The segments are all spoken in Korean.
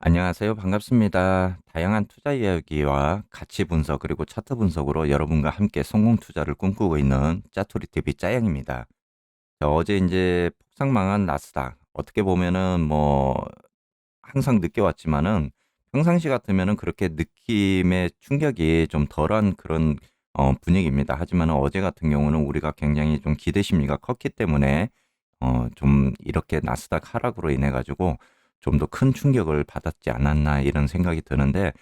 안녕하세요. 반갑습니다. 다양한 투자 이야기와 가치 분석 그리고 차트 분석으로 여러분과 함께 성공 투자를 꿈꾸고 있는 짜투리 TV 짜영입니다. 자, 어제 이제 폭삭망한 나스닥 어떻게 보면은 항상 늦게 왔지만은 평상시 같으면은 그렇게 느낌의 충격이 좀 덜한 그런 분위기입니다. 하지만 어제 같은 경우는 우리가 굉장히 좀 기대 심리가 컸기 때문에 좀 이렇게 나스닥 하락으로 인해 가지고 좀 더 큰 충격을 받았지 않았나 이런 생각이 드는데,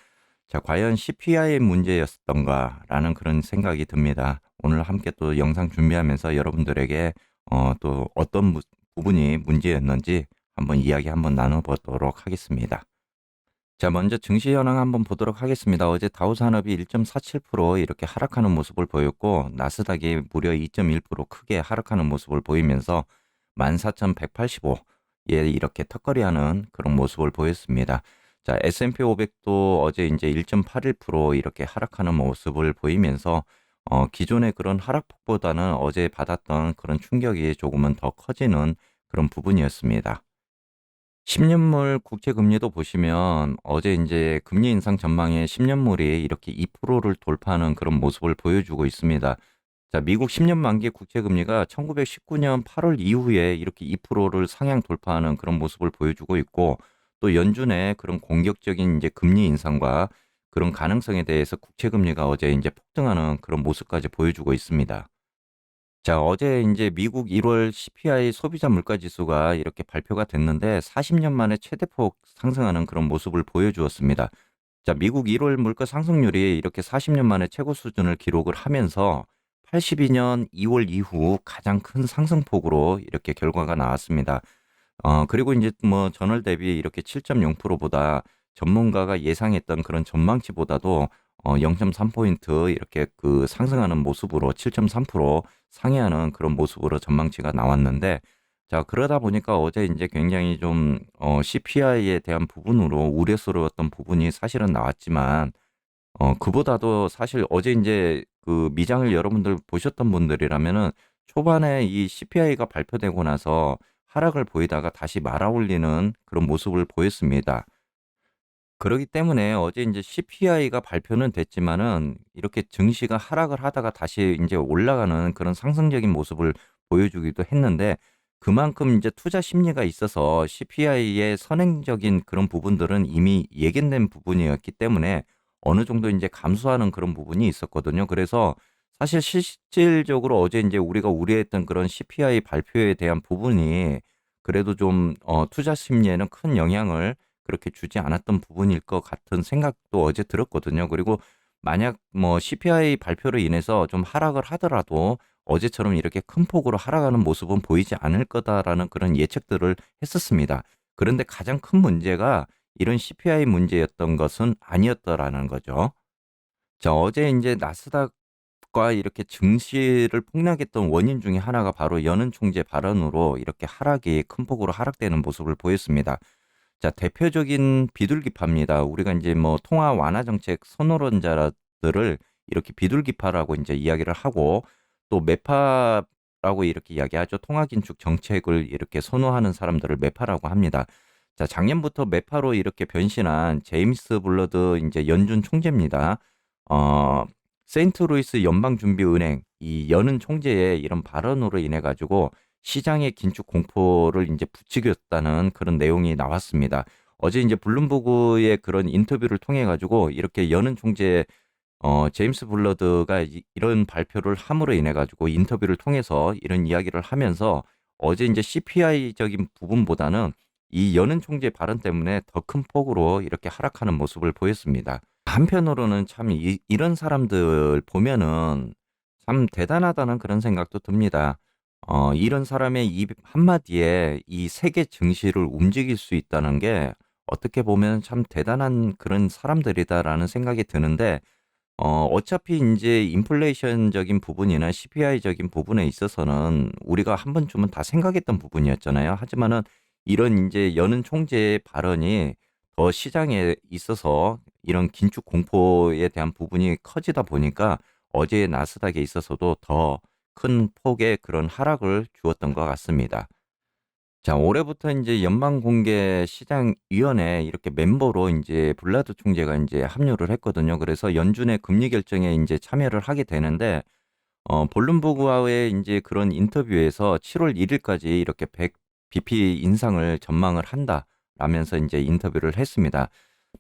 자, 과연 CPI 문제였던가라는 그런 생각이 듭니다. 오늘 함께 또 영상 준비하면서 여러분들에게 또 어떤 부분이 문제였는지 한번 나눠보도록 하겠습니다. 자, 먼저 증시 현황 한번 보도록 하겠습니다. 어제 다우산업이 1.47% 이렇게 하락하는 모습을 보였고, 나스닥이 무려 2.1% 크게 하락하는 모습을 보이면서 14,185에 이렇게 턱걸이하는 그런 모습을 보였습니다. 자, S&P 500도 어제 이제 1.81% 이렇게 하락하는 모습을 보이면서 기존의 그런 하락폭보다는 어제 받았던 그런 충격이 조금은 더 커지는 그런 부분이었습니다. 10년물 국채 금리도 보시면 어제 이제 금리 인상 전망에 10년물이 이렇게 2%를 돌파하는 그런 모습을 보여주고 있습니다. 자, 미국 10년 만기 국채 금리가 1919년 8월 이후에 이렇게 2%를 상향 돌파하는 그런 모습을 보여주고 있고, 또 연준의 그런 공격적인 이제 금리 인상과 그런 가능성에 대해서 국채 금리가 어제 이제 폭등하는 그런 모습까지 보여주고 있습니다. 자, 어제 이제 미국 1월 CPI 소비자 물가 지수가 이렇게 발표가 됐는데 40년 만에 최대폭 상승하는 그런 모습을 보여주었습니다. 자, 미국 1월 물가 상승률이 이렇게 40년 만에 최고 수준을 기록을 하면서 82년 2월 이후 가장 큰 상승폭으로 이렇게 결과가 나왔습니다. 그리고 이제 뭐 전월 대비 이렇게 7.0%보다 전문가가 예상했던 그런 전망치보다도 0.3포인트 이렇게 그 상승하는 모습으로 7.3% 상회하는 그런 모습으로 전망치가 나왔는데, 자, 그러다 보니까 어제 이제 굉장히 좀 CPI에 대한 부분으로 우려스러웠던 부분이 사실은 나왔지만, 그보다도 사실 어제 이제 그 미장을 여러분들 보셨던 분들이라면은 초반에 이 CPI가 발표되고 나서 하락을 보이다가 다시 말아올리는 그런 모습을 보였습니다. 그러기 때문에 어제 이제 CPI가 발표는 됐지만은 이렇게 증시가 하락을 하다가 다시 이제 올라가는 그런 상승적인 모습을 보여주기도 했는데, 그만큼 이제 투자 심리가 있어서 CPI의 선행적인 그런 부분들은 이미 예견된 부분이었기 때문에 어느 정도 이제 감소하는 그런 부분이 있었거든요. 그래서 사실 실질적으로 어제 이제 우리가 우려했던 그런 CPI 발표에 대한 부분이 그래도 좀 투자 심리에는 큰 영향을 그렇게 주지 않았던 부분일 것 같은 생각도 어제 들었거든요. 그리고 만약 뭐 CPI 발표로 인해서 좀 하락을 하더라도 어제처럼 이렇게 큰 폭으로 하락하는 모습은 보이지 않을 거다라는 그런 예측들을 했었습니다. 그런데 가장 큰 문제가 이런 CPI 문제였던 것은 아니었더라는 거죠. 자, 어제 이제 나스닥과 이렇게 증시를 폭락했던 원인 중에 하나가 바로 연은 총재 발언으로 이렇게 하락이 큰 폭으로 하락되는 모습을 보였습니다. 자, 대표적인 비둘기파입니다. 우리가 이제 뭐 통화 완화 정책 선호론자들을 이렇게 비둘기파라고 이제 이야기를 하고, 또 매파라고 이렇게 이야기하죠. 통화 긴축 정책을 이렇게 선호하는 사람들을 매파라고 합니다. 자, 작년부터 매파로 이렇게 변신한 제임스 블러드 이제 연준 총재입니다. 어, 세인트루이스 연방준비은행 이 연은 총재의 이런 발언으로 인해 가지고 시장의 긴축 공포를 이제 부추겼다는 그런 내용이 나왔습니다. 어제 이제 블룸버그의 그런 인터뷰를 통해 가지고 이렇게 연은 총재 제임스 블러드가 이런 발표를 함으로 인해 가지고 인터뷰를 통해서 이런 이야기를 하면서 어제 이제 CPI적인 부분보다는 이 연은 총재 발언 때문에 더 큰 폭으로 이렇게 하락하는 모습을 보였습니다. 한편으로는 참 이런 사람들 보면은 참 대단하다는 그런 생각도 듭니다. 이런 사람의 입 한마디에 이 세계 증시를 움직일 수 있다는 게 어떻게 보면 참 대단한 그런 사람들이다라는 생각이 드는데, 어차피 인제 인플레이션적인 부분이나 CPI적인 부분에 있어서는 우리가 한 번쯤은 다 생각했던 부분이었잖아요. 하지만은 이런 인제 여는 총재의 발언이 더 시장에 있어서 이런 긴축 공포에 대한 부분이 커지다 보니까 어제 나스닥에 있어서도 더 큰 폭의 그런 하락을 주었던 것 같습니다. 자, 올해부터 인제 연방공개시장위원회 이렇게 멤버로 인제 블라드 총재가 인제 합류를 했거든요. 그래서 연준의 금리 결정에 인제 참여를 하게 되는데 볼룸버그와의 인제 그런 인터뷰에서 7월 1 일까지 이렇게 100 bp 인상을 전망을 한다라면서 인제 인터뷰를 했습니다.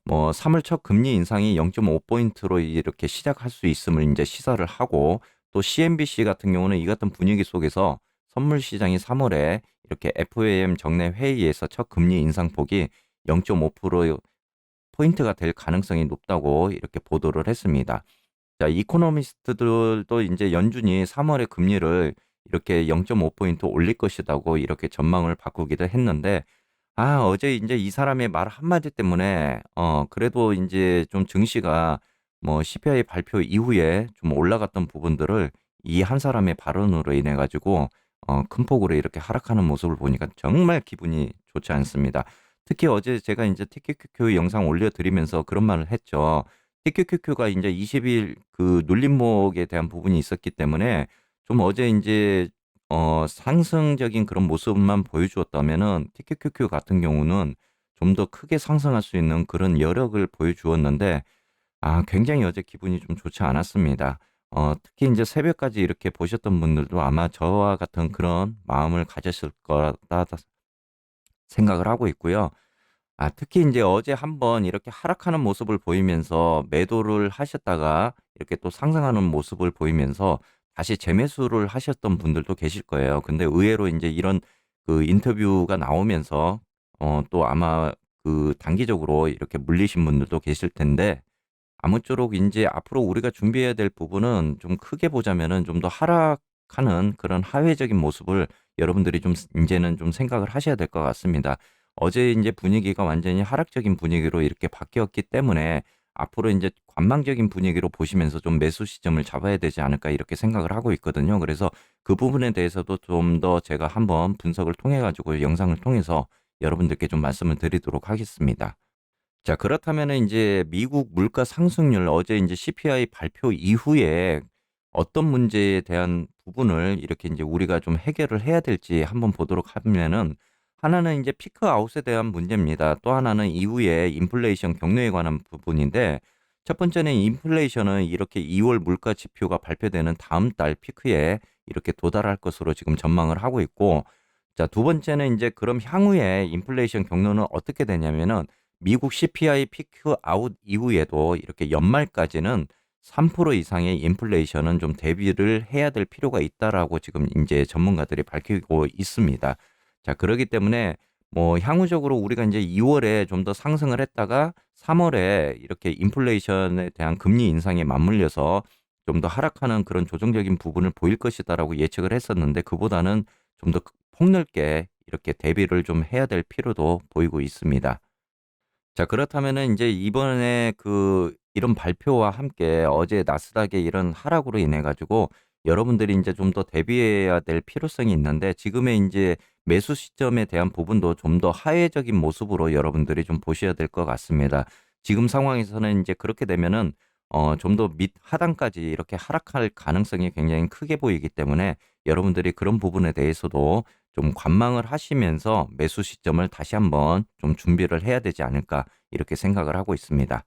3월 첫 금리 인상이 0.5 포인트로 이렇게 시작할 수 있음을 인제 시사를 하고, 또 CNBC 같은 경우는 이 같은 분위기 속에서 선물 시장이 3 월에 이렇게 FOMC 정례 회의에서 첫 금리 인상폭이 0.5% 포인트가 될 가능성이 높다고 이렇게 보도를 했습니다. 자, 이코노미스트들도 인제 연준이 3 월에 금리를 이렇게 0.5 포인트 올릴 것이라고 이렇게 전망을 바꾸기도 했는데, 어제 인제 이 사람의 말 한마디 때문에 그래도 인제 좀 증시가 CPI 발표 이후에 좀 올라갔던 부분들을 이 한 사람의 발언으로 인해 가지고 큰 폭으로 이렇게 하락하는 모습을 보니까 정말 기분이 좋지 않습니다. 특히 어제 제가 인제 TQQQ 영상 올려 드리면서 그런 말을 했죠. TQQQ가 인제 20일 그 눌림목에 대한 부분이 있었기 때문에 좀 어제 인제 상승적인 그런 모습만 보여주었다면은 TQQQ 같은 경우는 좀 더 크게 상승할 수 있는 그런 여력을 보여주었는데, 굉장히 어제 기분이 좀 좋지 않았습니다. 특히 인제 새벽까지 이렇게 보셨던 분들도 아마 저와 같은 그런 마음을 가졌을 거다 생각을 하고 있고요. 특히 인제 어제 한번 이렇게 하락하는 모습을 보이면서 매도를 하셨다가 이렇게 또 상승하는 모습을 보이면서 다시 재매수를 하셨던 분들도 계실 거예요. 근데 의외로 인제 이런 그 인터뷰가 나오면서 또 아마 그 단기적으로 이렇게 물리신 분들도 계실 텐데, 아무쪼록 인제 앞으로 우리가 준비해야 될 부분은 좀 크게 보자면은 좀 더 하락하는 그런 하회적인 모습을 여러분들이 좀 인제는 좀 생각을 하셔야 될 것 같습니다. 어제 인제 분위기가 완전히 하락적인 분위기로 이렇게 바뀌었기 때문에 앞으로 인제 관망적인 분위기로 보시면서 좀 '매수 시점을 잡아야 되지 않을까.' 이렇게 생각을 하고 있거든요. 그래서 그 부분에 대해서도 좀 더 제가 한번 분석을 통해 가지고 영상을 통해서 여러분들께 좀 말씀을 드리도록 하겠습니다. 자, 그렇다면은 인제 미국 물가 상승률 어제 인제 CPI 발표 이후에 어떤 문제에 대한 부분을 이렇게 인제 우리가 좀 해결을 해야 될지 한번 보도록 하면은, 하나는 인제 피크 아웃에 대한 문제입니다. 또 하나는 이후에 인플레이션 경로에 관한 부분인데, 첫 번째는 인플레이션은 이렇게 2월 물가 지표가 발표되는 다음 달 피크에 이렇게 도달할 것으로 지금 전망을 하고 있고, 자, 두 번째는 인제 그럼 향후에 인플레이션 경로는 어떻게 되냐면은 미국 CPI 피크 아웃 이후에도 이렇게 연말까지는 3% 이상의 인플레이션은 좀 대비를 해야 될 필요가 있다라고 지금 인제 전문가들이 밝히고 있습니다. 자, 그러기 때문에 향후적으로 우리가 인제 2 월에 좀 더 상승을 했다가 3 월에 이렇게 인플레이션에 대한 금리 인상에 맞물려서 좀 더 하락하는 그런 조정적인 부분을 보일 것이다라고 예측을 했었는데, 그보다는 좀 더 폭넓게 이렇게 대비를 좀 해야 될 필요도 보이고 있습니다. 자, 그렇다면은 인제 이번에 이런 발표와 함께 어제 나스닥의 이런 하락으로 인해 가지고 여러분들이 인제 좀 더 대비해야 될 필요성이 있는데, 지금의 인제 매수 시점에 대한 부분도 좀 더 하회적인 모습으로 여러분들이 좀 보셔야 될 것 같습니다. 지금 상황에서는 인제 그렇게 되면은 좀 더 밑 하단까지 이렇게 하락할 가능성이 굉장히 크게 보이기 때문에 여러분들이 그런 부분에 대해서도 좀 관망을 하시면서 '매수 시점을 다시 한번 좀 준비를 해야 되지 않을까.' 이렇게 생각을 하고 있습니다.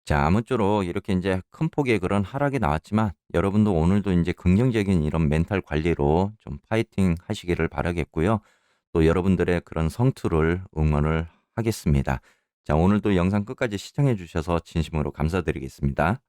자, 아무쪼록 이렇게 인제 큰 폭의 그런 하락이 나왔지만 여러분도 오늘도 인제 긍정적인 이런 멘탈 관리로 좀 파이팅 하시기를 바라겠고요. 또 여러분들의 그런 성투를 응원을 하겠습니다. 자, 오늘도 영상 끝까지 시청해 주셔서 진심으로 감사드리겠습니다.